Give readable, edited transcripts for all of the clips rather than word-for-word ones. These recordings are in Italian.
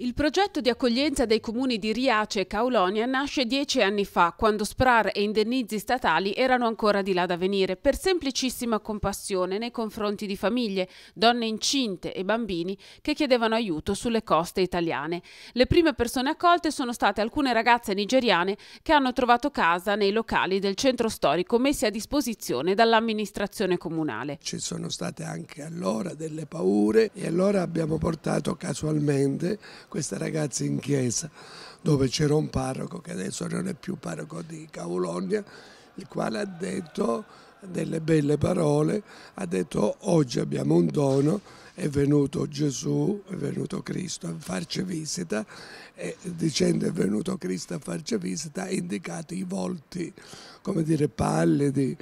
Il progetto di accoglienza dei comuni di Riace e Kaulonia nasce 10 anni fa, quando SPRAR e indennizzi statali erano ancora di là da venire, per semplicissima compassione nei confronti di famiglie, donne incinte e bambini che chiedevano aiuto sulle coste italiane. Le prime persone accolte sono state alcune ragazze nigeriane che hanno trovato casa nei locali del centro storico messi a disposizione dall'amministrazione comunale. Ci sono state anche allora delle paure e allora abbiamo portato casualmente queste ragazze in chiesa, dove c'era un parroco che adesso non è più parroco di Kaulonia, il quale ha detto delle belle parole, ha detto: oggi abbiamo un dono, è venuto Gesù, è venuto Cristo a farci visita, e dicendo è venuto Cristo a farci visita ha indicato i volti, come dire, pallidi,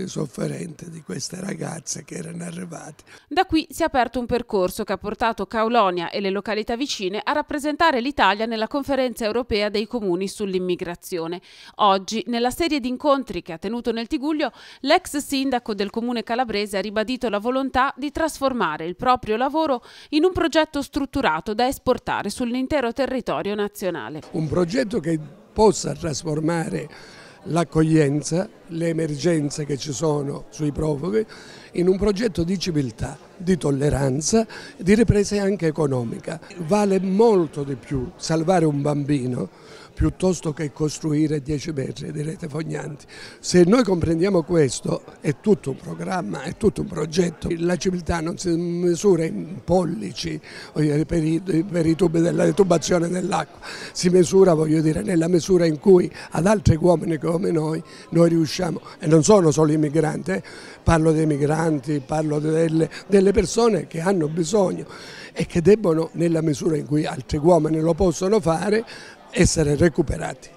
sofferenti di queste ragazze che erano arrivate. Da qui si è aperto un percorso che ha portato Kaulonia e le località vicine a rappresentare l'Italia nella conferenza europea dei comuni sull'immigrazione. Oggi, nella serie di incontri che ha tenuto nel Tigullio, l'ex sindaco del comune calabrese ha ribadito la volontà di trasformare il proprio lavoro in un progetto strutturato da esportare sull'intero territorio nazionale. Un progetto che possa trasformare l'accoglienza, le emergenze che ci sono sui profughi in un progetto di civiltà, di tolleranza, di ripresa anche economica. Vale molto di più salvare un bambino piuttosto che costruire 10 metri di rete fognanti. Se noi comprendiamo questo, è tutto un programma, è tutto un progetto. La civiltà non si misura in pollici per i tubi della tubazione dell'acqua, si misura, voglio dire, nella misura in cui ad altri uomini come noi riusciamo, e non sono solo i migranti, parlo dei migranti, parlo delle persone che hanno bisogno e che debbono, nella misura in cui altri uomini lo possono fare, essere recuperati.